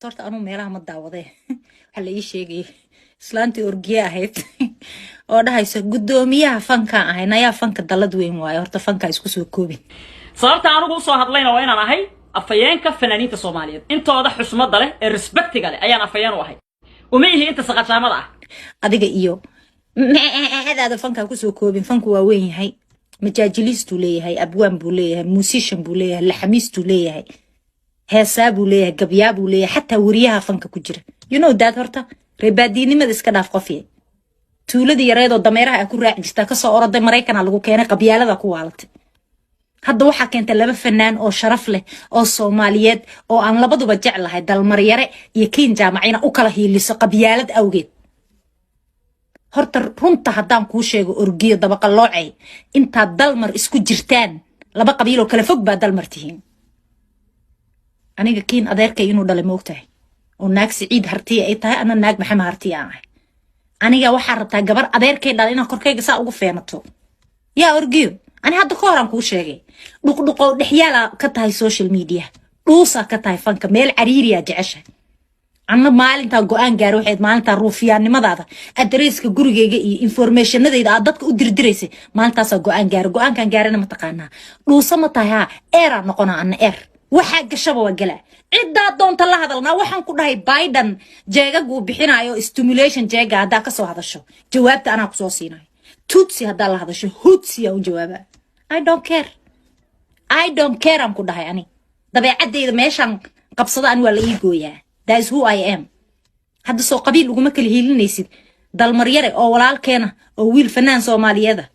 صرت أنا ميلها متداوضة هلا يشيء إسلانتي أورجيا هيت أودا هاي قدوميها فنكا هاي نايا فنك دلد وين واي هرت فنكا يسكسو كوبي صارت أنا أقول صاحب لينا وين أنا هاي أفيانك فنانين الصوماليين أنت واضح حسمة ضله الريسبكت قال أيان أفيان واحد وميه أنت سقط شاملة أديك إيو هذا فنكا كسو كوبي فنكو وين هاي مجاجليستو ليه هاي أبوان بوليه موسيشن بوليه لحميستو ليه هاي هسابو ليه قبيابو ليه حتى وريها فنكا كجرة you know that هرتا رباديني ما ديسك داف قفيه tuuladii yareed oo dameeraha ay ku raaci jirta ka soo oraday Mareykan lagu keenay qabyaalada ku waaltay hadda waxa keentay laba fanaan oo sharaf leh oo Soomaaliyeed oo aan labaduba jeclahay dalmar yare iyo kiin jaamacina u kala hiiliso qabyaalad awgeed horta runta hadaan ku sheego orgiyo dabaqa loocay inta dalmar isku jirtaan laba qabiilo kala fog baa dalmartihiin aniga kiin adeerkay inuu dhalay moogtahay oo naag Saciid hartiye ay tahay ana naag Maxamed hartiye ah aniga waxa rabtaa gabar adeerkay dhal inaan korkayga saa ugu feenato yaa orgiyo ani hadda ka horan ku sheegay dhuqdhuqo dhixyaala ka tahay social media dhuusa ka tahay fanka meel cariiriya jeceshay anna maalinta go'aan gaar waxayd maalinta ruufiyaannimadaada adreeska gurigeyga iyo informationadayda aad dadka u dirdireysay maalintaas go'aankan gaarana ma taqaanaa dhuusa ma tahay era noqona anna waxa gashaba waa gala cidda doonta la hadalna waxaan ku dhahay Biden jeegagu bixinayo stimulation jeega hada ka soo hadasho jawaabta ana ku soo siinay tutsi hada la hadasho hutsi oo jawaaba I don't care am ku dhahay ani dabeecadeyda meeshan qabsada aan waa la ii gooyaa that is who I am hada soo qabiil ugu ma kala hiilinaysid dalmar yare oo walaalkeena oo wiil fanaan Soomaaliyeed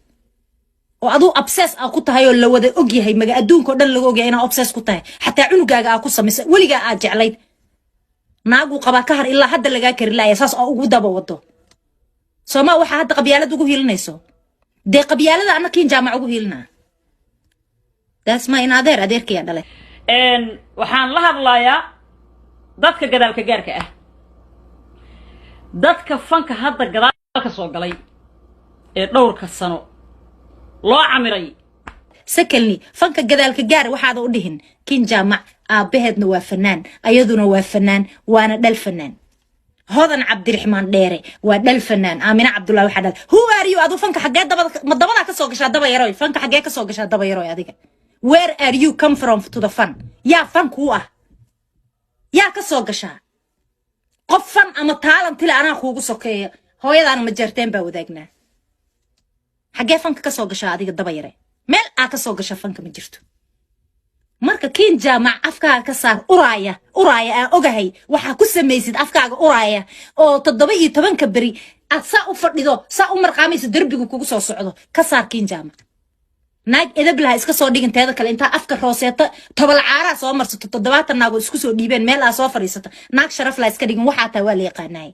oo adu obsess ah ku tahay oo la wada og yahay maga adduunka oo dhan laga og yahay inaa obsess ku tahay xataa cunugaaga ah ku sameysay waliga aad jeclayd naagu qaba ka har ilaa hadda laga kari laayay saas oo ugu daba wado Sooma waxa hadda qabyaalad ugu hiilinayso de qabyaalada ana kiin jaamac ugu hiilina that's my adeerkay dhalay waxaan la hadlayaa dadka gadaalka gaarka ah dadka fanka hadda gadaalka soo galay ee dhowrka sano loo camiray sakalni fanka gadaalka gaar waxaad u dhihin kiin jaamac aabaheedna waa fanaan ayaduna waa fanaan waana dhal fanaan hodan Cabdiraxmaan dheere waa dhal fanaan Aamina Cabdullaahi waxa dhal who are you adu fanka xagee dabada ka soo gashaa daba yaroy fanka xagee ka soo gashaa daba yaroy adiga where are you come from to the fun ya fanku ya ka soo gashaa qof fan ama talent ila ana kuugu sokeeyo hooyadana ma jarteen baa wadaagnaa xagee fanka ka soo gashaa adiga daba yare meel aa ka soo gashaa fanka ma jirto marka kiin jaamac afkaaga ka saar uraaya aan ogahay waxa ku sameeysid afkaaga uraaya oo 17 bari aad saa u fadhido saa u marqaamayso darbigu kugu soo socdo ka saar kiin jaamac naag edablaha iska soo dhiganteeda kale inta afka rooseeta tobol caara soo marsato 70 naago isku soo dhiibeen meel aa soo fariisato naag sharaf la iska dhigin waxa taa waa la yaqaanay